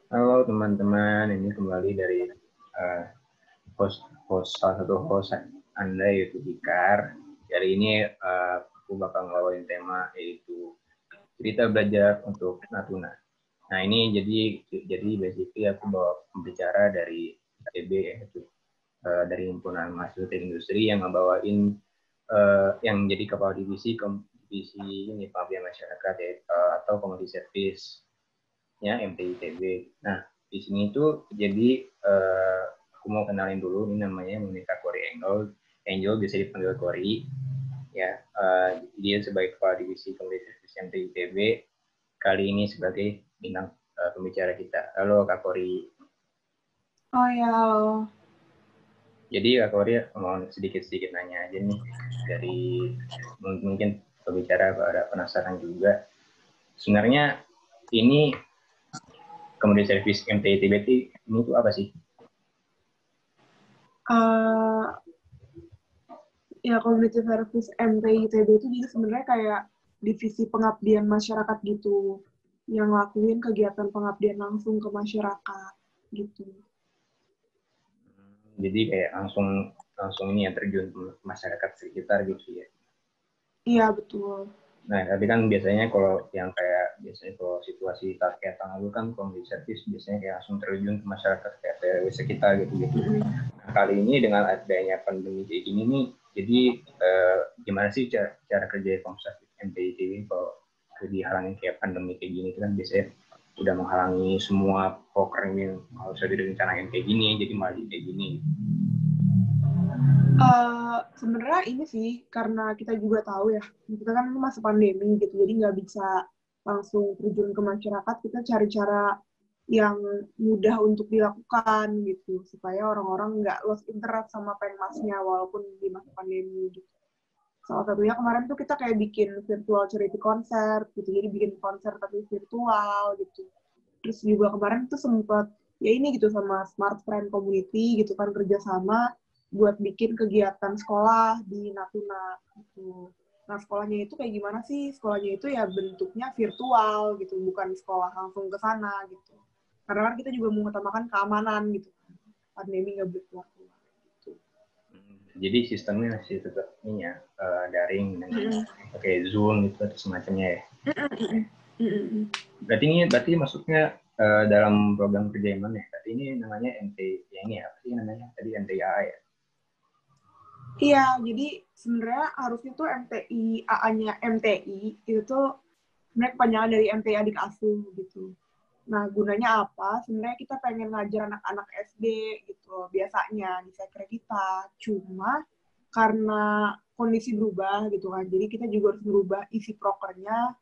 Halo teman-teman, ini kembali dari uh, salah satu host Anda yaitu Hikar. Hari ini aku bakal ngebawain tema yaitu cerita belajar untuk Natuna. Nah ini jadi basically aku bawa pembicara dari ITB yaitu dari himpunan mahasiswa teknik industri yang ngebawain yang jadi kepala divisi ini pengabdian masyarakat atau community service ya MTITB. Nah, di sini itu jadi aku mau kenalin dulu, ini namanya Monica Kori Angel. Angel bisa dipanggil Kori. Ya, dia sebagai kepala divisi komunikasi MTITB. Kali ini sebagai bintang pembicara kita. Halo Kak Kori. Oh ya, halo. Jadi Kak Kori mau sedikit-sedikit nanya aja nih dari mungkin pembicara pada penasaran juga. Sebenarnya ini community service MTITB ini tuh apa sih? Eh, ya Community Service MTITB itu jadi sebenarnya kayak divisi pengabdian masyarakat gitu, yang ngelakuin kegiatan pengabdian langsung ke masyarakat gitu. Jadi kayak langsung langsung ini ya terjun ke masyarakat sekitar gitu ya. Iya betul. Nah, tapi kan biasanya kalau yang kayak biasanya kalau situasi kayak tahun lalu kan kalau di servis biasanya kayak langsung terjun ke masyarakat kayak sekitar gitu-gitu. Mm-mm. Nah, kali ini dengan adanya pandemi kayak gini nih, jadi gimana sih cara kerja Komsat MTI ini kalau dihalangi kayak pandemi kayak gini kan biasanya udah menghalangi semua program yang harus direncanain kayak gini, jadi malah kayak gini. Sebenarnya ini sih karena kita juga tahu ya, kita kan masa pandemi gitu, jadi nggak bisa langsung terjun ke masyarakat. Kita cari cara yang mudah untuk dilakukan gitu, supaya orang-orang nggak lost interest sama penmasnya walaupun di masa pandemi gitu. Salah satunya kemarin tuh kita kayak bikin virtual charity concert gitu, jadi bikin konser tapi virtual gitu. Terus juga kemarin tuh sempat ya ini gitu sama Smart Friend Community gitu kan kerjasama buat bikin kegiatan sekolah di Natuna gitu. Nah sekolahnya itu kayak gimana sih? Sekolahnya itu ya bentuknya virtual gitu, bukan sekolah langsung ke sana gitu. Karena kan kita juga mengutamakan keamanan gitu. Pandemi nggak boleh keluar-keluar gitu. Jadi sistemnya masih tetap ini ya daring dengan Mm-mm. pakai Zoom gitu atau semacamnya ya. Mm-mm. Mm-mm. Berarti maksudnya dalam program kerja yang mana ya? Berarti ini namanya MT yang ini ya, apa sih namanya? Tadi MTAA ya. Iya, jadi sebenarnya harusnya tuh MTI, AA-nya MTI itu tuh sebenarnya kepanjangan dari MTI adik asuh gitu. Nah, gunanya apa? Sebenarnya kita pengen ngajar anak-anak SD gitu, biasanya di sekre kita. Cuma karena kondisi berubah gitu kan, jadi kita juga harus merubah isi prokernya.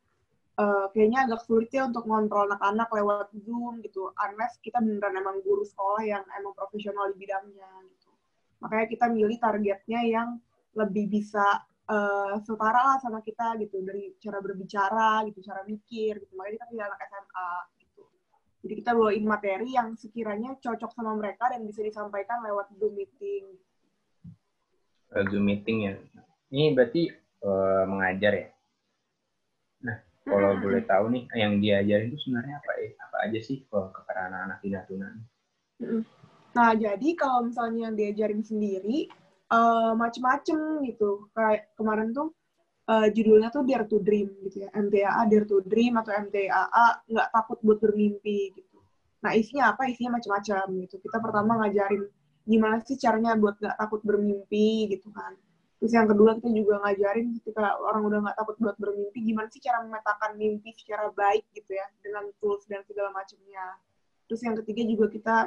Kayaknya agak sulit ya untuk ngontrol anak-anak lewat Zoom gitu, unless kita beneran emang guru sekolah yang emang profesional di bidangnya gitu. Makanya kita milih targetnya yang lebih bisa setara lah sama kita gitu, dari cara berbicara gitu, cara mikir gitu. Makanya kita pilih anak SMA gitu. Jadi kita bawain materi yang sekiranya cocok sama mereka dan bisa disampaikan lewat Zoom meeting. Zoom meeting ya. Ini berarti mengajar ya. Nah, kalau boleh tahu nih yang diajarin itu sebenarnya apa ya? Apa aja sih kalau ke para anak-anak di Natuna? Nah, jadi kalau misalnya diajarin sendiri, macem-macem gitu. Kayak kemarin tuh judulnya tuh Dare to Dream gitu ya. MTAA Dare to Dream atau MTAA nggak takut buat bermimpi gitu. Nah, isinya apa? Isinya macam-macam gitu. Kita pertama ngajarin gimana sih caranya buat nggak takut bermimpi gitu kan. Terus yang kedua kita juga ngajarin ketika orang udah nggak takut buat bermimpi, gimana sih cara memetakan mimpi secara baik gitu ya, dengan tools dan segala macamnya. Terus yang ketiga juga kita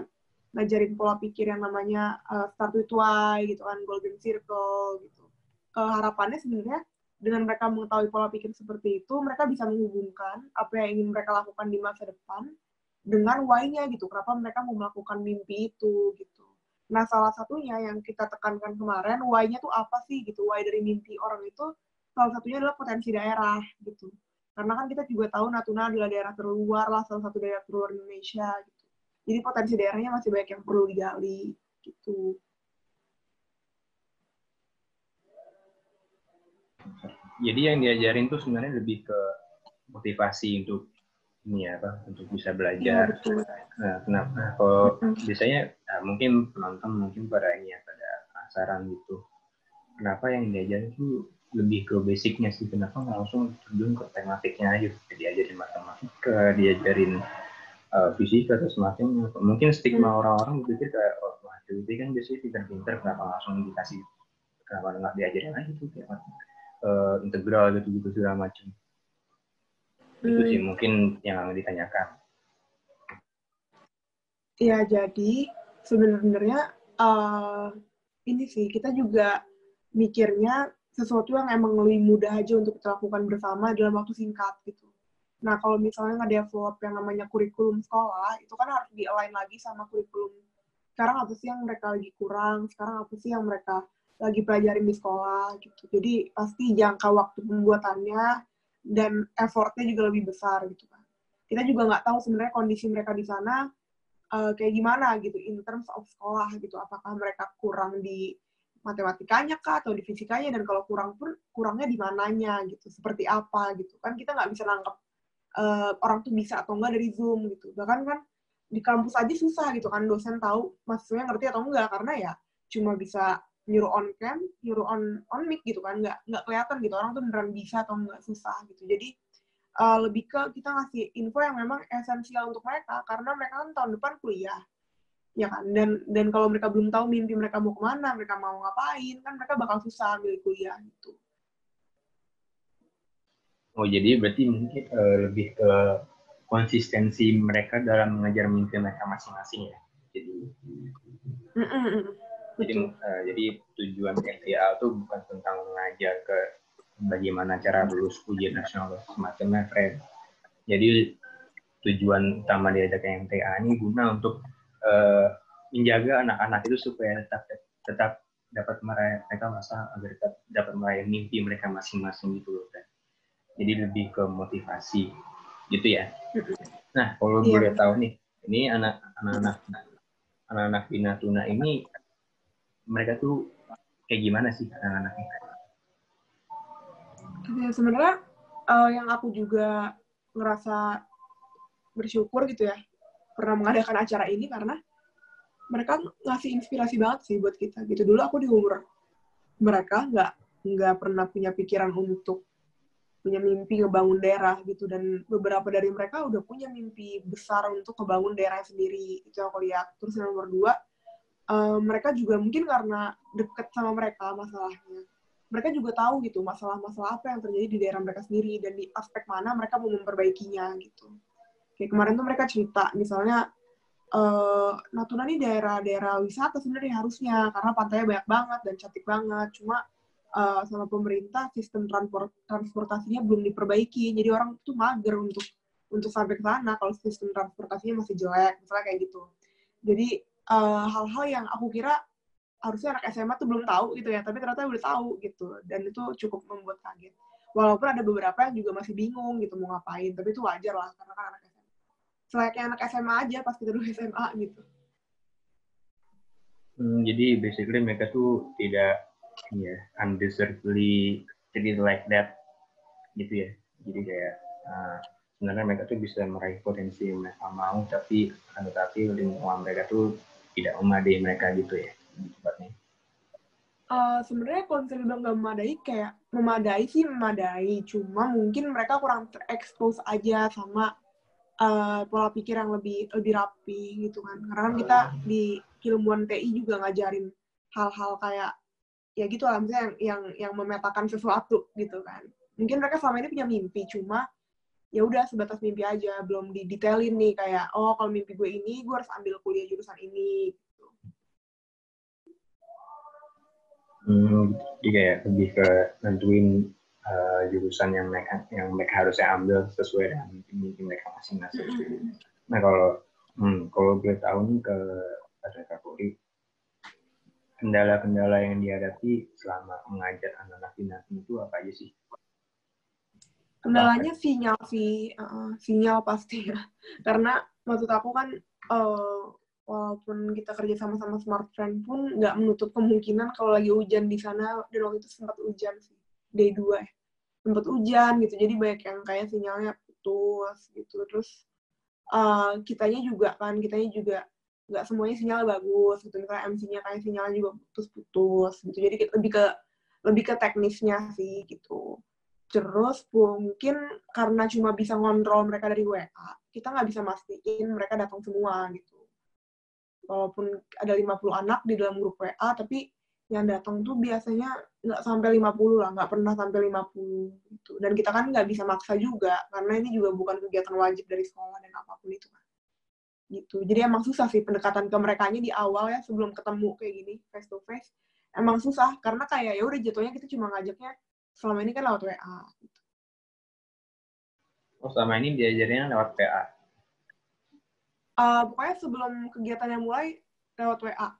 ngajarin pola pikir yang namanya start with why gitu kan, golden circle gitu. Harapannya sebenarnya dengan mereka mengetahui pola pikir seperti itu, mereka bisa menghubungkan apa yang ingin mereka lakukan di masa depan dengan why-nya gitu. Kenapa mereka mau melakukan mimpi itu gitu. Nah, salah satunya yang kita tekankan kemarin, why-nya tuh apa sih gitu. Why dari mimpi orang itu salah satunya adalah potensi daerah gitu. Karena kan kita juga tahu Natuna adalah daerah terluar lah, salah satu daerah terluar Indonesia gitu. Jadi potensi daerahnya masih banyak yang perlu digali gitu. Jadi yang diajarin tuh sebenarnya lebih ke motivasi untuk ini apa untuk bisa Iya, belajar. betul. Nah, kenapa kalau biasanya mungkin penonton mungkin pada ini ya pada penasaran gitu. Kenapa yang diajarin itu lebih ke basicnya sih? Kenapa nggak langsung terjun ke tematiknya aja? Diajarin matematika, diajarin fisika atau semacamnya. Mungkin stigma orang-orang berpikir kayak oh matematika kan biasanya pinter-pinter, kenapa langsung dikasih, kenapa nggak diajarin aja tuh kayak integral gitu segala macam. Itu sih mungkin yang ditanyakan. Ya, jadi sebenarnya ini sih, kita juga mikirnya sesuatu yang emang lebih mudah aja untuk kita lakukan bersama dalam waktu singkat gitu. Nah, kalau misalnya nge-develop yang namanya kurikulum sekolah, itu kan harus di-align lagi sama kurikulum. Sekarang apa sih yang mereka lagi kurang, sekarang apa sih yang mereka lagi pelajarin di sekolah gitu. Jadi pasti jangka waktu pembuatannya dan effortnya juga lebih besar gitu kan. Kita juga nggak tahu sebenarnya kondisi mereka di sana kayak gimana gitu in terms of sekolah gitu, apakah mereka kurang di matematikanya kah atau di fisikanya, dan kalau kurang pun kurangnya di mananya gitu, seperti apa gitu kan, kita nggak bisa nangkep orang tuh bisa atau enggak dari Zoom gitu. Bahkan kan di kampus aja susah gitu kan dosen tahu mahasiswanya ngerti atau enggak, karena ya cuma bisa nyuruh on cam, nyuruh on mic gitu kan, nggak kelihatan gitu orang tuh beneran bisa atau enggak, susah gitu. Jadi lebih ke kita ngasih info yang memang esensial untuk mereka, karena mereka kan tahun depan kuliah, ya kan, dan kalau mereka belum tahu mimpi mereka mau kemana, mereka mau ngapain, kan mereka bakal susah ambil kuliah gitu. Oh jadi berarti mungkin lebih ke konsistensi mereka dalam mengejar mimpi mereka masing-masing ya. Jadi tujuan MTA itu bukan tentang mengajar ke bagaimana cara lulus ujian nasional semacamnya, Fred. Jadi tujuan utama diajak MTA ini guna untuk menjaga anak-anak itu supaya tetap dapat meraih, mereka masa agar tetap dapat meraih mimpi mereka masing-masing gitu loh, Fred. Jadi lebih ke motivasi gitu ya. Nah kalau boleh tahu nih, ini anak-anak di Natuna ini mereka tuh kayak gimana sih anak-anaknya? Ya, sebenarnya yang aku juga ngerasa bersyukur gitu ya pernah mengadakan acara ini, karena mereka ngasih inspirasi banget sih buat kita gitu. Dulu aku di umur mereka nggak pernah punya pikiran untuk punya mimpi ngebangun daerah gitu, dan beberapa dari mereka udah punya mimpi besar untuk ngebangun daerah sendiri, itu yang aku lihat. Terus yang nomor 2, mereka juga mungkin karena deket sama mereka masalahnya, mereka juga tahu gitu masalah-masalah apa yang terjadi di daerah mereka sendiri dan di aspek mana mereka mau memperbaikinya gitu. Kayak kemarin tuh mereka cerita misalnya Natuna ini daerah-daerah wisata sebenarnya harusnya, karena pantainya banyak banget dan cantik banget, cuma sama pemerintah sistem transportasinya belum diperbaiki, jadi orang tuh mager untuk sampai ke sana kalau sistem transportasinya masih jelek, misalnya kayak gitu. Jadi hal-hal yang aku kira harusnya anak SMA tuh belum tahu gitu ya, tapi ternyata udah tahu gitu, dan itu cukup membuat kaget. Walaupun ada beberapa yang juga masih bingung gitu mau ngapain, tapi itu wajar lah karena kan anak SMA. Selayaknya anak SMA aja pas kita dulu SMA gitu. Jadi basically mereka tuh tidak undeservedly treated like that gitu ya. Jadi kayak sebenarnya mereka tuh bisa meraih potensi yang mereka mau, tapi lingkungan mereka tuh tidak memadai mereka gitu ya. Tempatnya. Sebenarnya kalau misalnya bilang nggak memadai, kayak memadai sih memadai, cuma mungkin mereka kurang terekspos aja sama pola pikir yang lebih rapi gitu kan. Karena kan kita di ilmuwan TI juga ngajarin hal-hal kayak ya gitu lah, misalnya yang memetakan sesuatu gitu kan. Mungkin mereka selama ini punya mimpi, cuma ya udah sebatas mimpi aja, belum didetailin nih kayak oh kalau mimpi gue ini gue harus ambil kuliah jurusan ini. Jadi kayak lebih ke nentuin jurusan yang mereka harusnya ambil sesuai dengan mimpi mereka masing-masing. Nah kalau gue tahu nih ke Kak Kori, kendala-kendala yang dihadapi selama mengajar anak-anak di Natuna itu apa aja sih? Kendalanya sinyal sih, sinyal pasti ya. Karena maksud aku kan walaupun kita kerja sama-sama Smartfriend pun nggak menutup kemungkinan kalau lagi hujan di sana, dan waktu itu sempat hujan sih, day 2 ya. Sempat hujan gitu, jadi banyak yang kayak sinyalnya putus gitu. Terus kitanya juga nggak semuanya sinyal bagus gitu. Misalnya MC-nya kayak sinyalnya juga putus-putus gitu. Jadi lebih ke teknisnya sih gitu. Terus mungkin karena cuma bisa ngontrol mereka dari WA, kita nggak bisa mastiin mereka datang semua gitu. Walaupun ada 50 anak di dalam grup WA, tapi yang datang tuh biasanya nggak sampai 50 lah, nggak pernah sampai 50 gitu. Dan kita kan nggak bisa maksa juga, karena ini juga bukan kegiatan wajib dari sekolah dan apapun itu kan. Gitu. Jadi emang susah sih pendekatan ke merekanya di awal ya, sebelum ketemu kayak gini, face to face. Emang susah, karena kayak ya udah jatuhnya kita cuma ngajaknya selama ini kan lewat WA. Gitu. Oh, selama ini diajarnya lewat PA? Pokoknya sebelum kegiatannya mulai, lewat WA.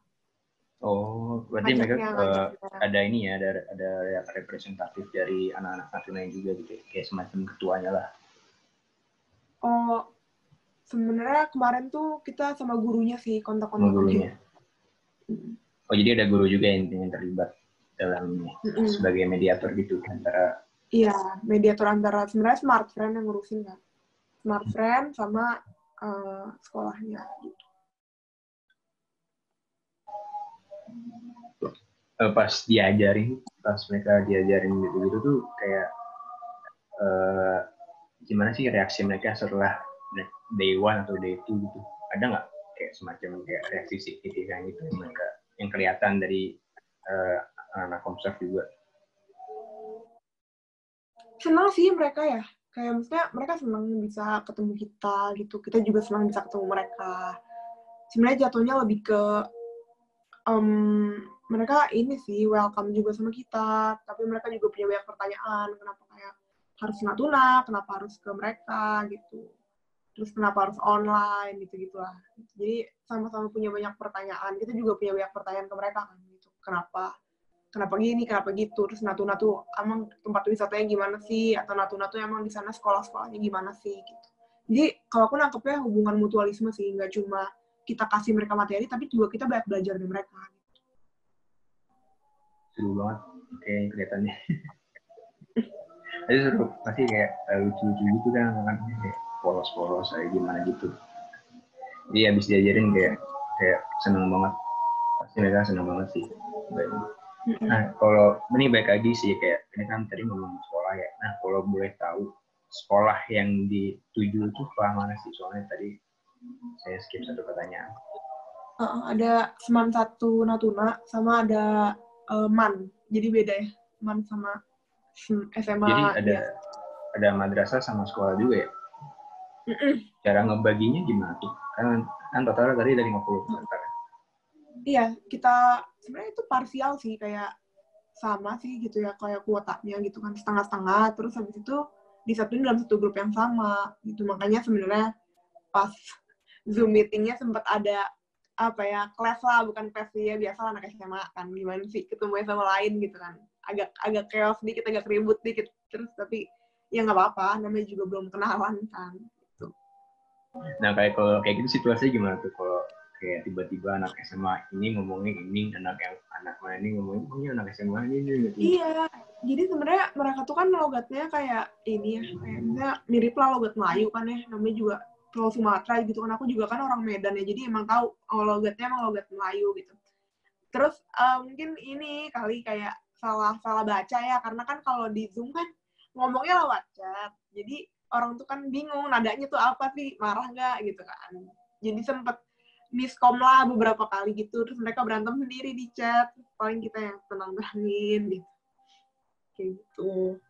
Oh, berarti mereka ngajaknya. ada ini ya, ada representatif dari anak-anak Natuna juga gitu, kayak semacam ketuanya lah. Oh, sebenarnya kemarin tuh kita sama gurunya sih kontak-kontakan. Gurunya. Oh, jadi ada guru juga yang terlibat dalam sebagai mediator gitu antara. Iya, mediator antara sebenarnya Smart Friend yang ngurusin kan. Smart Friend sama sekolahnya gitu. Pas mereka diajarin gitu-gitu tuh kayak gimana sih reaksi mereka setelah day 1 atau day 2 gitu? Ada nggak kayak semacam kayak reaksi signifikan gitu mereka yang kelihatan dari anak komsel juga? Senang sih mereka ya. Kayak maksudnya mereka senang bisa ketemu kita gitu. Kita juga senang bisa ketemu mereka. Sebenarnya jatuhnya lebih ke mereka ini sih welcome juga sama kita, tapi mereka juga punya banyak pertanyaan, kenapa kayak harus Natuna, kenapa harus ke mereka gitu, terus kenapa harus online gitu-gitulah. Jadi sama-sama punya banyak pertanyaan, kita juga punya banyak pertanyaan ke mereka kan gitu, kenapa gini, kenapa gitu, terus Natuna tuh emang tempat wisatanya gimana sih, atau Natuna tuh emang di sana sekolah-sekolahnya gimana sih gitu. Jadi kalau aku nangkepnya hubungan mutualisme sih, nggak cuma kita kasih mereka materi, tapi juga kita banyak belajar dari mereka. Seru banget kayak kelihatannya. Tapi seru, pasti kayak lucu-lucu gitu kan kayak polos-polos kayak gimana gitu. Jadi habis diajarin kayak seneng banget, pasti mereka seneng banget sih. Nah, kalau ini baik lagi sih kayak ini kan tadi ngomong sekolah ya. Nah, kalau boleh tahu sekolah yang dituju itu sekolah mana sih? Soalnya tadi saya skip satu pertanyaan. Ada Seman 1 Natuna sama ada MAN. Jadi beda ya, MAN sama SMA. Jadi ada madrasah sama sekolah juga ya? Cara ngebaginya gimana tuh? Kan totalnya tadi dari 50 kan? Iya, kita sebenarnya itu parsial sih, kayak sama sih gitu ya, kayak kuotanya gitu kan, setengah-setengah, terus habis itu disatuin dalam satu grup yang sama gitu. Makanya sebenarnya pas Zoom meetingnya sempat ada apa ya, kelas lah, bukan kelas ya, biasa anak SMA kan, gimana sih ketemu sama lain gitu kan, agak chaos dikit, agak ribut dikit, terus tapi ya nggak apa-apa, namanya juga belum kenalan kan gitu. Nah, kalau kayak gitu situasinya gimana tuh kalau kayak tiba-tiba anak SMA ini ngomongin ini, anak mana ini ngomongin ini anak SMA ini gitu. Iya, jadi sebenarnya mereka tuh kan logatnya kayak ini ya, kayak misalnya mirip lah logat Melayu kan ya, namanya juga Pulau Sumatera gitu kan, aku juga kan orang Medan ya, jadi emang tahu logatnya emang logat Melayu gitu. Terus mungkin ini kali kayak salah baca ya, karena kan kalau di Zoom kan ngomongnya lewat chat, jadi orang tuh kan bingung nadanya tuh apa sih, marah nggak gitu kan. Jadi sempet miskom lah beberapa kali gitu, terus mereka berantem sendiri di chat, paling kita yang tenang-tenangin gitu. Kayak gitu.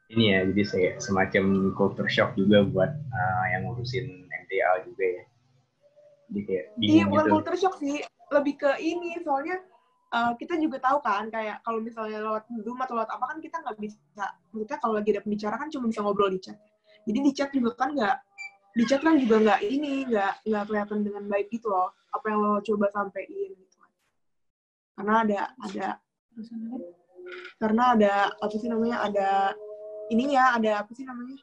Ini ya, jadi saya semacam culture shock juga buat yang ngurusin MTA juga ya. Jadi kayak bingung Iya, bukan gitu. culture shock sih, lebih ke ini, soalnya kita juga tahu kan, kayak kalau misalnya lewat Zoom atau lewat apa kan kita nggak bisa, maksudnya kalau lagi ada pembicara kan cuma bisa ngobrol di chat. Jadi di chat juga kan nggak kelihatan dengan baik gitu loh, apa yang lo coba sampein gitu. Karena ada apa sih namanya, ada ininya, ada apa sih namanya?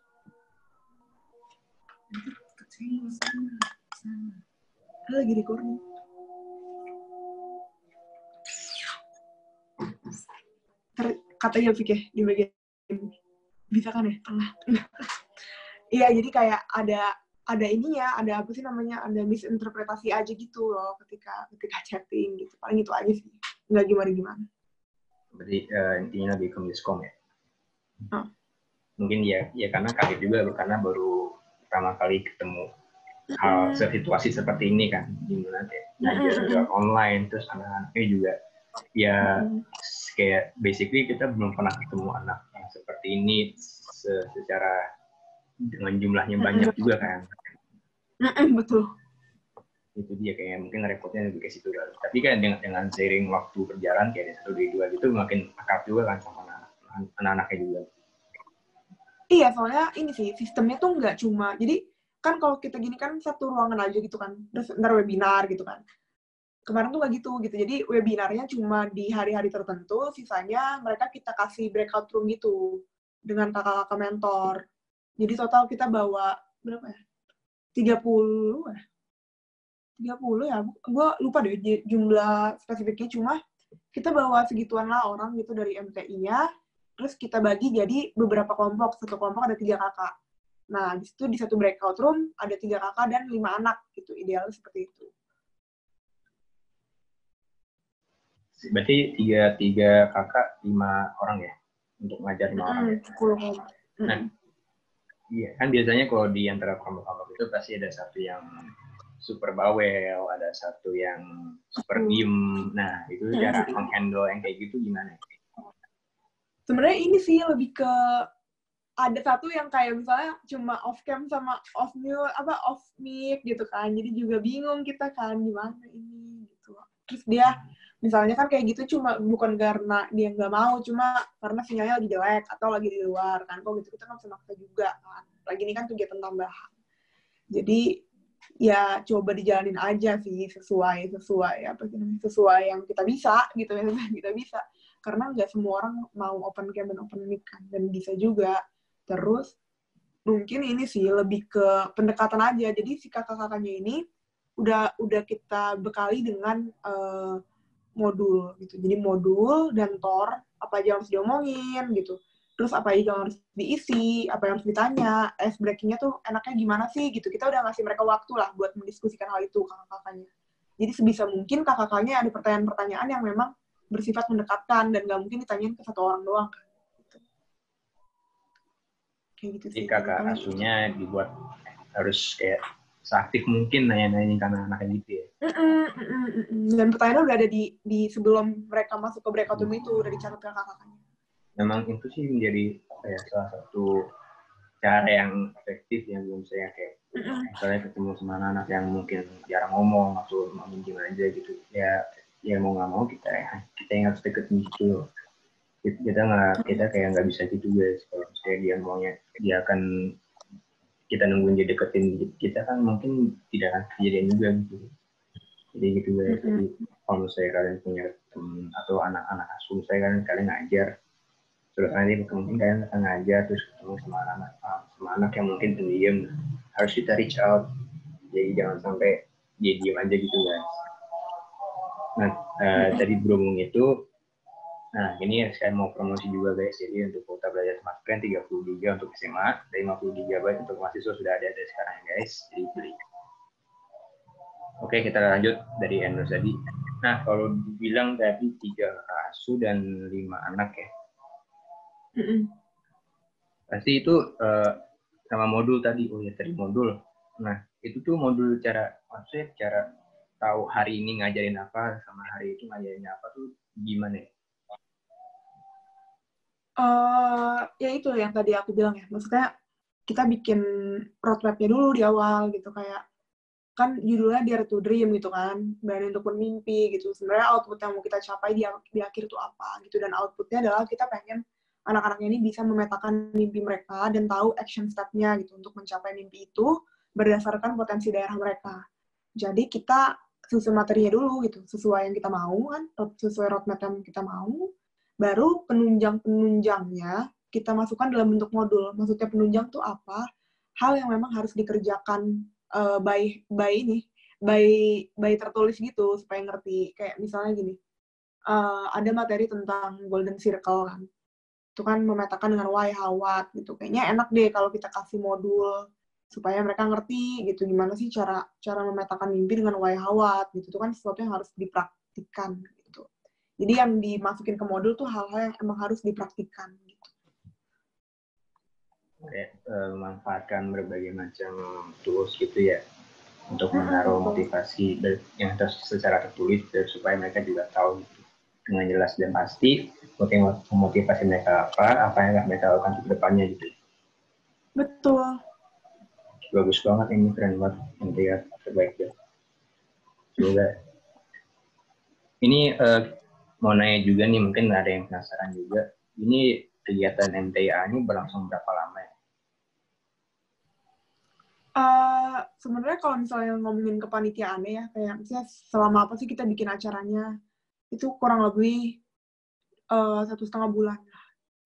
Lagi recording. Katanya Fik ya di bagian bisa kan ya tengah. Iya, jadi kayak ada ininya, ada apa sih namanya, ada misinterpretasi aja gitu loh ketika chatting gitu. Paling itu aja sih, nggak gimana-gimana. Berarti intinya lebih ke miskom ya. Oh. Mungkin ya karena kaget juga karena baru pertama kali ketemu hal situasi seperti ini kan, gimana kayak ngajar online, terus anak-anaknya juga ya kayak basically kita belum pernah ketemu anak yang seperti ini secara dengan jumlahnya banyak juga kan. Betul. Itu dia kayak mungkin repotnya lebih ke situ kan. Tapi kan dengan seiring waktu berjalan kayak 1, 2 gitu makin akrab juga kan sama anak-anaknya juga. Iya, soalnya ini sih sistemnya tuh nggak cuma, jadi kan kalau kita gini kan satu ruangan aja gitu kan, terus ntar webinar gitu kan. Kemarin tuh nggak gitu. Jadi webinarnya cuma di hari-hari tertentu, sisanya mereka kita kasih breakout room gitu dengan kakak-kakak mentor. Jadi total kita bawa berapa ya? 30 ya? 30 ya? Gue lupa deh jumlah spesifiknya, cuma kita bawa segituan lah orang gitu dari MTI-nya, terus kita bagi jadi beberapa kelompok. Satu kelompok ada 3 kakak. Nah, di situ di satu breakout room ada 3 kakak dan 5 anak gitu. Idealnya seperti itu. Berarti 3 kakak 5 orang ya untuk ngajar 5 orang ya. 10. Nah, iya kan biasanya kalau di antara kelompok-kelompok itu pasti ada satu yang super bawel, ada satu yang super diem. Nah, itu cara menghandle yang kayak gitu gimana? Sebenarnya ini sih lebih ke ada satu yang kayak misalnya cuma off cam sama off mic gitu kan. Jadi juga bingung kita kan gimana ini gitu. Terus dia misalnya kan kayak gitu cuma bukan karena dia nggak mau, cuma karena sinyalnya lagi jelek atau lagi di luar kan. Kok gitu kita nggak bisa maksa juga kan. Lagi ini kan kegiatan tambahan. Jadi ya coba dijalanin aja sih sesuai apa sih namanya, sesuai yang kita bisa gitu ya, kita bisa. Karena nggak semua orang mau open cam dan open mic kan, dan bisa juga. Terus mungkin ini sih lebih ke pendekatan aja. Jadi si kakak-kakaknya ini udah kita bekali dengan modul gitu. Jadi modul dan tor apa aja harus diomongin gitu. Terus apa aja yang harus diisi, apa yang harus ditanya, ice breaking-nya tuh enaknya gimana sih gitu. Kita udah ngasih mereka waktu lah buat mendiskusikan hal itu kakak-kakaknya. Jadi sebisa mungkin kakak-kakaknya ada pertanyaan-pertanyaan yang memang bersifat mendekatkan dan nggak mungkin ditanyain ke satu orang doang. Kayak gitu Jadi sih. kakak asuhnya dibuat harus kayak seaktif mungkin nanya-nanya ke anak-anaknya gitu ya. Dan pertanyaan udah ada di sebelum mereka masuk ke breakout room itu, udah dicatat ke kakak-kakaknya. Memang itu sih menjadi salah satu cara yang efektif yang belum saya kayak misalnya ketemu sama anak yang mungkin jarang ngomong atau mau minjem aja gitu ya mau nggak mau kita yang harus deketin gitu. Kita kayak nggak bisa gitu guys, kalau misalnya dia maunya dia akan kita nungguin dia deketin kita kan mungkin tidak akan kejadian juga gitu. Jadi gitu guys. Jadi kalau misalnya kalian punya teman atau anak-anak asuh saya kalian ngajar, terus nanti mungkin kalian akan ngajar terus ketemu sama anak yang mungkin pendiam, harus kita reach out. Jadi jangan sampai dia diam aja gitu guys. Nah tadi berhubung itu, nah ini saya mau promosi juga guys. Jadi untuk kuota belajar smart plan 30 GB untuk SMA dan 50 GB untuk mahasiswa sudah ada sekarang guys. Jadi beli. Oke, kita lanjut dari Endros tadi. Nah, kalau dibilang tadi 3 asuh dan 5 anak ya. Pasti itu sama modul tadi. Oh ya, tadi modul. Nah, itu tuh modul maksudnya cara tahu hari ini ngajarin apa sama hari itu ngajarin apa tuh gimana ya? Ya itu yang tadi aku bilang ya. Maksudnya kita bikin roadmap-nya dulu di awal gitu, kayak kan judulnya Dare to Dream gitu kan, berani untuk bermimpi gitu. Sebenarnya output yang mau kita capai di akhir itu apa gitu, dan outputnya adalah kita pengen anak-anaknya ini bisa memetakan mimpi mereka dan tahu action step-nya gitu untuk mencapai mimpi itu berdasarkan potensi daerah mereka. Jadi kita susun materinya dulu gitu, sesuai yang kita mau kan, sesuai roadmap yang kita mau, baru penunjang-penunjangnya kita masukkan dalam bentuk modul. Maksudnya penunjang tuh apa? Hal yang memang harus dikerjakan by tertulis gitu supaya ngerti. Kayak misalnya gini, ada materi tentang golden circle kan. Itu kan memetakan dengan why, how, what gitu. Kayaknya enak deh kalau kita kasih modul supaya mereka ngerti gitu gimana sih cara memetakan mimpi dengan why, how, what gitu. Itu kan sesuatu yang harus dipraktikkan gitu. Jadi yang dimasukin ke modul tuh hal-hal yang emang harus dipraktikkan gitu. Memanfaatkan berbagai macam tools gitu ya untuk menaruh motivasi yang secara tertulis supaya mereka juga tahu gitu, dengan jelas dan pasti motivasi mereka apa yang mereka lakukan ke depannya gitu. Betul. Bagus banget ini, keren banget, MTA terbaik ya. Semoga ini mau nanya juga nih, mungkin ada yang penasaran juga, ini kegiatan MTA ini berlangsung berapa lama ya? Sebenarnya kalau misalnya ngomongin kepanitiaannya ya, kayak misalnya selama apa sih kita bikin acaranya, itu kurang lebih 1,5 bulan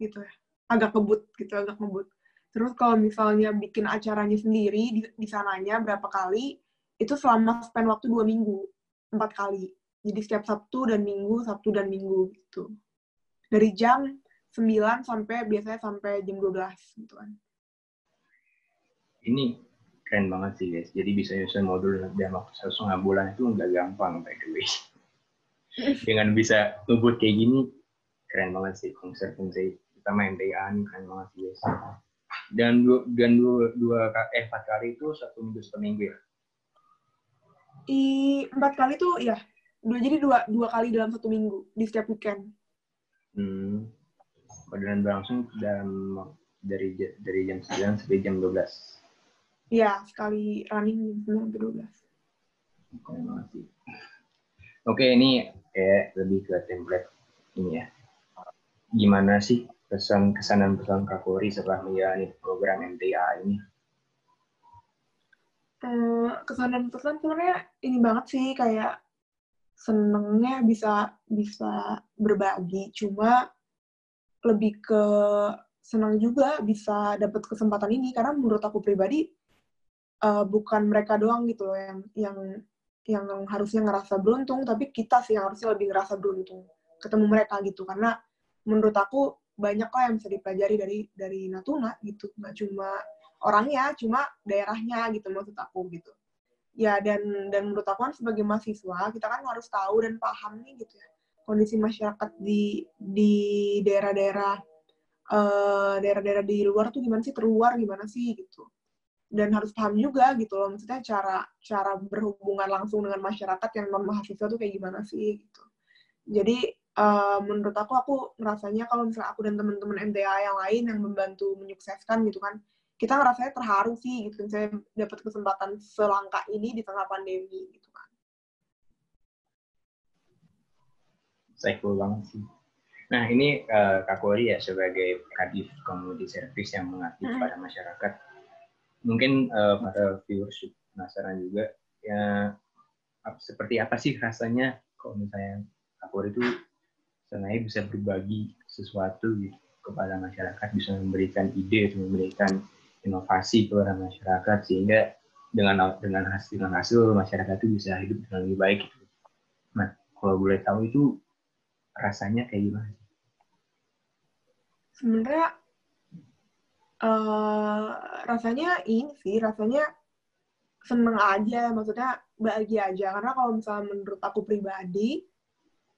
gitu ya, agak ngebut. Terus kalau misalnya bikin acaranya sendiri di sananya berapa kali, itu selama span waktu 2 minggu, 4 kali. Jadi setiap Sabtu dan Minggu gitu. Dari jam 9 biasanya sampai jam 12 gitu kan. Ini keren banget sih guys. Jadi bisa nyusun modul dalam waktu 1,5 bulan itu nggak gampang by the way. Dengan bisa ngebut kayak gini, keren banget sih konsep utama MTA ini, keren banget sih guys. Dan 4 kali itu 1 minggu per minggu ya? 4 kali tuh ya, jadi dua kali dalam 1 minggu di setiap weekend. Dan berlangsung dari jam 9 sampai jam 12. Iya, sekali running 9 sampai 12. Keren banget sih. Oke, ini kayak lebih ke template ini ya. Gimana sih kesan dan pesan Kak Kori setelah menjalani program MTA ini? Kesan dan pesan sebenarnya ini banget sih, kayak senengnya bisa berbagi, cuma lebih ke senang juga bisa dapat kesempatan ini, karena menurut aku pribadi bukan mereka doang gitu loh yang harusnya ngerasa beruntung, tapi kita sih yang harusnya lebih ngerasa beruntung ketemu mereka gitu, karena menurut aku banyak lah yang bisa dipelajari dari Natuna gitu, nggak cuma orangnya, cuma daerahnya gitu maksud aku gitu. Ya, dan menurut aku kan sebagai mahasiswa kita kan harus tahu dan paham nih gitu ya kondisi masyarakat di daerah-daerah di luar tuh gimana sih, terluar gimana sih gitu. Dan harus paham juga gitu loh, maksudnya cara berhubungan langsung dengan masyarakat yang non mahasiswa tuh kayak gimana sih gitu. Jadi menurut aku ngerasanya kalau misalnya aku dan teman-teman MTA yang lain yang membantu menyukseskan gitu kan, kita ngerasanya terharu sih gitu, saya dapat kesempatan selangkah ini di tengah pandemi gitu kan. Cool banget sih. Nah, ini Kak Kori ya sebagai Kadif Community Service yang mengabdi pada masyarakat. Mungkin para viewers penasaran juga ya, seperti apa sih rasanya kalau misalnya Kak Kori itu sebenarnya bisa berbagi sesuatu gitu kepada masyarakat, bisa memberikan ide, memberikan inovasi kepada masyarakat, sehingga dengan hasil masyarakat itu bisa hidup dengan lebih baik. Nah, kalau boleh tahu itu rasanya kayak gimana? Sebenarnya rasanya seneng aja, maksudnya bahagia aja, karena kalau misalnya menurut aku pribadi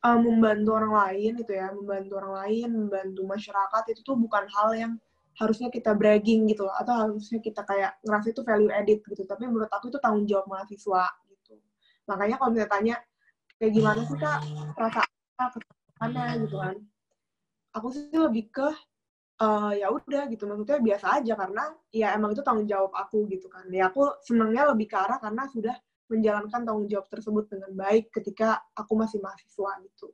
membantu orang lain gitu ya, membantu masyarakat itu tuh bukan hal yang harusnya kita bragging gitu loh, atau harusnya kita kayak ngerasa itu value added gitu, tapi menurut aku itu tanggung jawab mahasiswa gitu. Makanya kalau misalnya tanya kayak gimana sih Kak rasanya kesana gitu kan, aku sih lebih ke ya udah gitu, maksudnya biasa aja, karena ya emang itu tanggung jawab aku gitu kan. Ya aku senangnya lebih ke arah karena sudah menjalankan tanggung jawab tersebut dengan baik ketika aku masih mahasiswa gitu.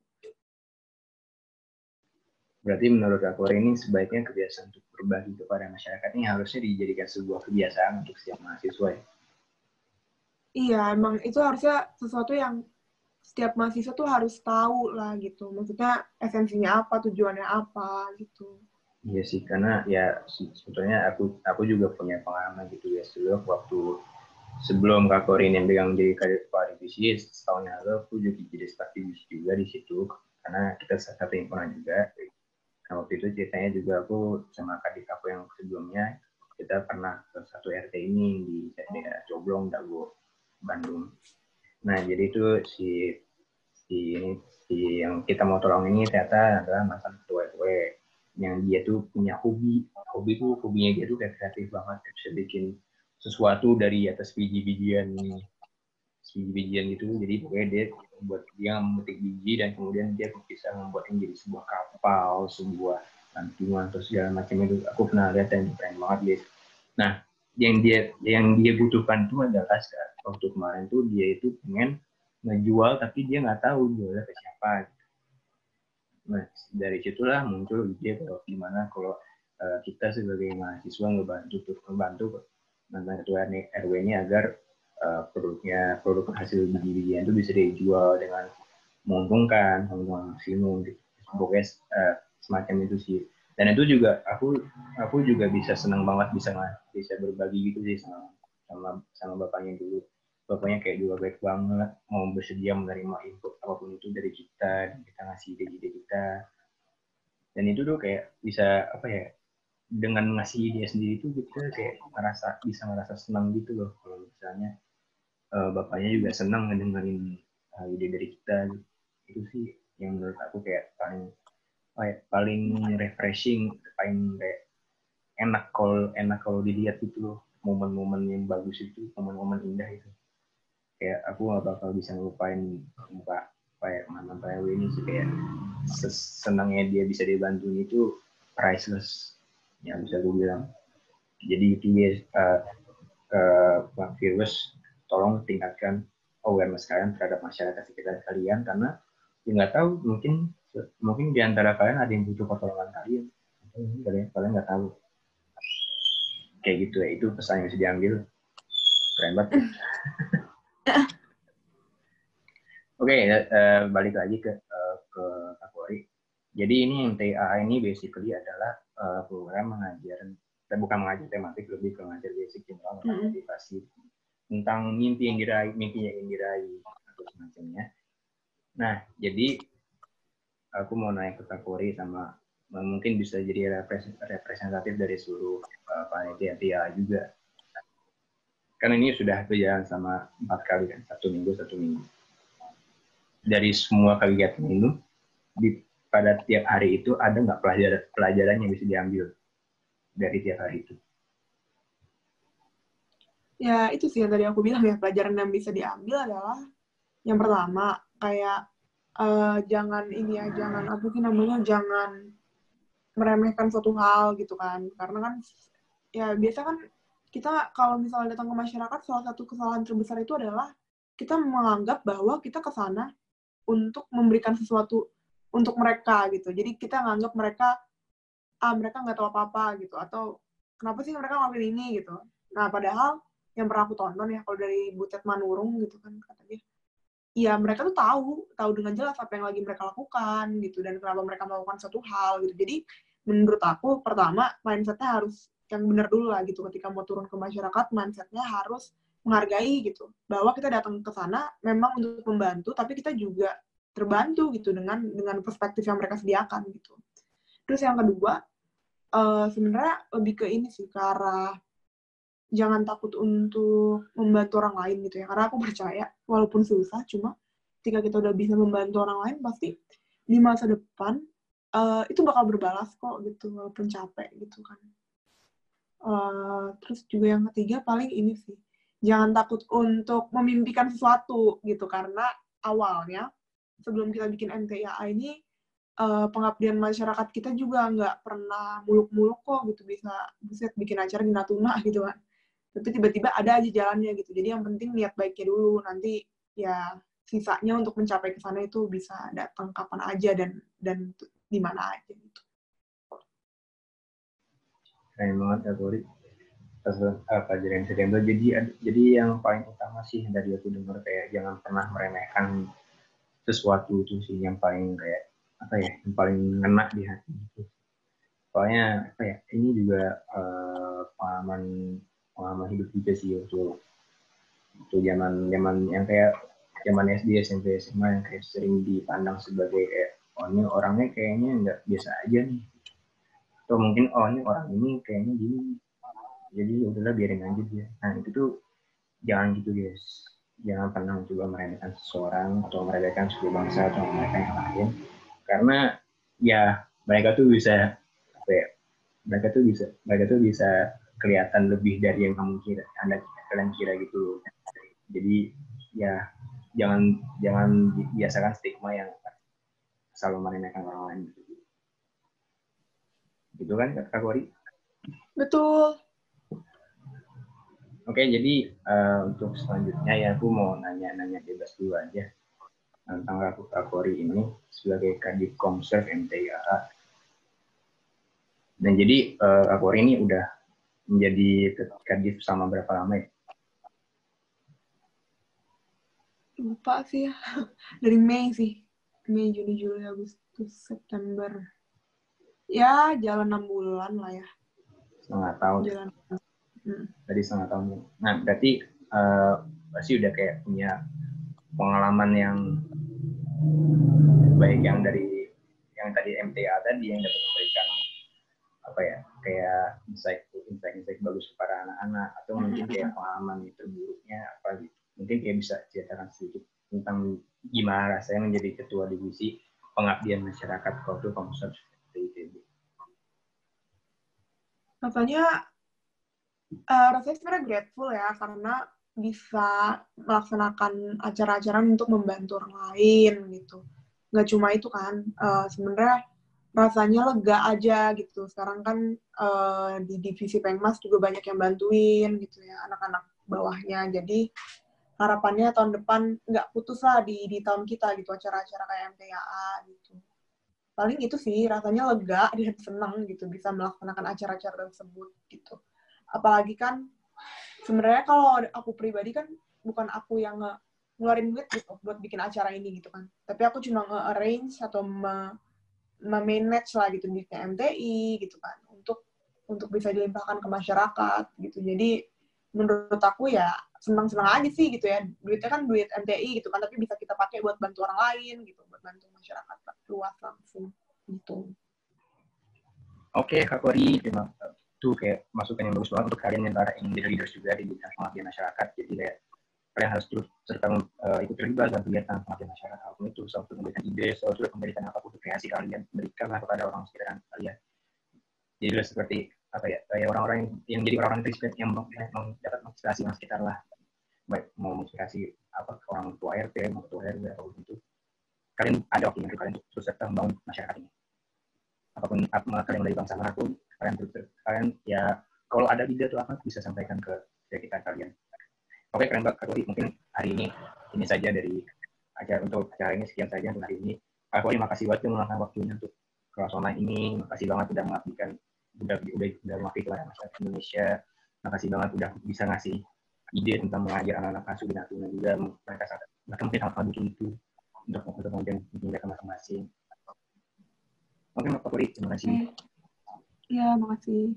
Berarti menurut aku ini sebaiknya kebiasaan untuk berbagi kepada masyarakat ini harusnya dijadikan sebuah kebiasaan untuk setiap mahasiswa ya? Iya, emang itu harusnya sesuatu yang setiap mahasiswa tuh harus tahu lah gitu. Maksudnya esensinya apa, tujuannya apa gitu. Iya sih, karena ya sebetulnya aku juga punya pengalaman gitu ya, sebelum Kak Korin yang pegang jadi kader kepala divisi, setahun yang lalu aku juga jadi staf divisi juga di situ, karena kita satu himpunan juga. Nah, waktu itu ceritanya juga aku sama adik aku yang sebelumnya, kita pernah ke satu RT ini di daerah Coblong, Dago, Bandung. Nah, jadi itu si yang kita mau tolong ini ternyata adalah mantan ketua RW yang dia tuh punya hobinya dia tuh kayak kreatif banget, bisa bikin sesuatu dari atas biji-bijian gitu. Jadi pokoknya dia memetik biji dan kemudian dia bisa membuatnya jadi sebuah kapal, sebuah gantungan atau segala macam itu. Aku pernah lihat dan keren banget guys. Nah, yang dia butuhkan itu adalah waktu kemarin tuh dia itu pengen ngejual tapi dia nggak tahu jualnya ke siapa. Nah, dari situlah muncul ide kalau gimana kalau kita sebagai mahasiswa ngebantu mantan ketua RW ini agar produk hasil biji-bijian itu bisa dijual dengan menguntungkan maksimum gitu. Pokoknya semacam itu sih. Dan itu juga aku juga bisa senang banget bisa berbagi gitu sih sama bapaknya dulu. Bapaknya kayak juga baik banget, mau bersedia menerima input apapun itu dari kita, dan kita ngasih ide-ide kita. Dan itu tuh kayak bisa apa ya, dengan ngasih ide sendiri tuh kita kayak bisa ngerasa senang gitu loh. Kalau misalnya bapaknya juga senang ngedengerin ide dari kita. Itu sih yang menurut aku kayak paling refreshing, paling kayak enak kalau dilihat gitu loh, momen-momen yang bagus itu, momen-momen indah itu. Kayak aku gak bakal bisa ngelupain muka kayak mantan PW ini sih, kayak senangnya dia bisa dibantu itu priceless ya bisa gue bilang. Jadi itu dia Bang Firus, tolong tingkatkan awareness kalian terhadap masyarakat sekitar kalian, karena ya nggak tahu, mungkin di antara kalian ada yang butuh pertolongan kalian, kalian nggak tahu. Kayak gitu ya, itu pesan yang bisa diambil. Keren banget. Oke, balik lagi ke Kapolri. Jadi ini MTA ini basically adalah program bukan mengajar tematik, lebih ke mengajar basic general tentang motivasi, tentang mimpi yang diraih atau semacamnya. Nah, jadi aku mau naik ke Kapolri sama mungkin bisa jadi representatif dari seluruh panitia MTA juga. Karena ini sudah berjalan sama 4 kali kan, 1 minggu. Dari semua kegiatan itu, pada tiap hari itu ada nggak pelajaran yang bisa diambil dari tiap hari itu? Ya, itu sih yang tadi aku bilang ya, pelajaran yang bisa diambil adalah yang pertama, kayak jangan meremehkan suatu hal gitu kan. Karena kan, ya biasa kan kita kalau misalnya datang ke masyarakat, salah satu kesalahan terbesar itu adalah kita menganggap bahwa kita ke sana untuk memberikan sesuatu untuk mereka gitu. Jadi kita nganggap mereka nggak tahu apa-apa gitu, atau kenapa sih mereka ngelakuin ini gitu. Nah, padahal yang pernah aku tonton ya, kalau dari Butet Manurung gitu kan, katanya ya mereka tuh tahu dengan jelas apa yang lagi mereka lakukan gitu, dan kenapa mereka melakukan suatu hal gitu. Jadi menurut aku, pertama mindsetnya harus yang benar dulu lah gitu. Ketika mau turun ke masyarakat, mindsetnya harus menghargai gitu, bahwa kita datang ke sana memang untuk membantu, tapi kita juga terbantu gitu dengan perspektif yang mereka sediakan gitu. Terus yang kedua, sebenarnya lebih ke ini sih, ke arah jangan takut untuk membantu orang lain gitu ya. Karena aku percaya, walaupun susah, cuma ketika kita udah bisa membantu orang lain, pasti di masa depan itu bakal berbalas kok gitu, walaupun capek gitu kan. Terus juga yang ketiga paling ini sih, jangan takut untuk memimpikan sesuatu gitu, karena awalnya sebelum kita bikin MTIA ini, pengabdian masyarakat kita juga nggak pernah muluk-muluk kok gitu, bisa bikin acara di Natuna gitu kan. Tapi tiba-tiba ada aja jalannya gitu. Jadi yang penting niat baiknya dulu, nanti ya sisanya untuk mencapai ke sana itu bisa datang kapan aja dan di mana aja gitu. Keren banget ya Tori. Pelajaran yang jadi yang paling utama sih dari aku dengar, kayak jangan pernah meremehkan sesuatu itu sih yang paling kayak apa ya, yang paling ngena di hati itu. Soalnya apa ya, ini juga pengalaman hidup juga sih waktu zaman yang kayak zaman SD, SMP, SMA yang kayak sering dipandang sebagai kayak, oh ini orangnya kayaknya nggak biasa aja nih, atau mungkin oh ini orang ini kayaknya gini, jadi udahlah biarin aja dia. Nah itu tuh jangan gitu guys, jangan pernah mencoba meremehkan seseorang atau meremehkan suku bangsa atau meremehkan yang lain, karena ya mereka tuh bisa apa ya, mereka tuh bisa kelihatan lebih dari yang kamu kira, kalian kira gitu. Jadi ya jangan jangan biasakan stigma yang selalu meremehkan orang lain gitu kan Kak Kori? Betul. Oke, jadi untuk selanjutnya ya aku mau nanya-nanya bebas dulu aja tentang Kak Kori ini sebagai Kadif Komserv MTIA. Dan jadi Kak Kori ini udah menjadi Kadif sama berapa lama ya? Lupa sih ya. Dari Mei sih. Mei, Juni, Juli, Agustus, September. Ya, jalan 6 bulan lah ya. Setengah tahun. Jalan. Tadi setengah tahun. Nah, berarti pasti udah kayak punya pengalaman yang baik yang dari yang tadi MTA tadi yang dapat memberikan apa ya, kayak insight bagus kepada anak-anak, atau mungkin kayak pengalaman terburuknya apa gitu. Mungkin kayak bisa ceritakan sedikit tentang gimana rasanya menjadi ketua divisi pengabdian masyarakat Kordo Komserv ITB. Rasanya sebenarnya grateful ya, karena bisa melaksanakan acara-acara untuk membantu orang lain gitu. Nggak cuma itu kan, sebenarnya rasanya lega aja gitu. Sekarang kan di divisi Pengmas juga banyak yang bantuin gitu ya, anak-anak bawahnya. Jadi harapannya tahun depan nggak putus lah di tahun kita gitu, acara-acara kayak MTAA gitu. Paling itu sih, rasanya lega dan senang gitu bisa melaksanakan acara-acara tersebut gitu. Apalagi kan sebenarnya kalau aku pribadi kan bukan aku yang ngeluarin duit gitu buat bikin acara ini gitu kan. Tapi aku cuma nge-arrange atau memanage lah gitu di MTI gitu kan untuk bisa dilimpahkan ke masyarakat gitu. Jadi menurut aku ya senang-senang aja sih gitu ya. Duitnya kan duit MTI gitu kan, tapi bisa kita pakai buat bantu orang lain gitu, buat bantu masyarakat luas langsung gitu. Oke, Kak Kori, terima kasih. Itu kayak masukan yang bagus banget untuk kalian yang para leaders juga di bidang pengabdian masyarakat. Jadi kayak kalian harus terus serta ikut terlibat dalam kegiatan pengabdian masyarakat, apapun itu, selalu memberikan ide, selalu memberikan apapun kreasi kalian, berikanlah kepada orang sekitar kalian. Jadi seperti apa ya, kayak orang-orang yang jadi orang-orang yang dapat menginspirasi orang sekitar lah, baik mau menginspirasi apa ke orang tua RT, mau ketua RW atau itu, kalian ada waktunya untuk kalian terus serta membangun masyarakat ini. Apapun apa kalian dari bangsa manapun, kalian ya kalau ada ide atau apa bisa sampaikan ke sekitar kalian. Oke, keren banget Kak Kori. Mungkin hari ini saja dari acara untuk acara ini, sekian saja untuk hari ini. Kak Kori, makasih banget meluangkan waktunya untuk kelas online ini. Makasih banget sudah mengabdikan, udah mengabdi kepada masyarakat Indonesia. Makasih banget udah bisa ngasih ide tentang mengajar anak-anak asuh di Natuna juga. Mereka bahkan mungkin hal-hal butuh itu untuk kemudian mereka masing-masing. Oke, Kak Kori, terima kasih. Ya, makasih.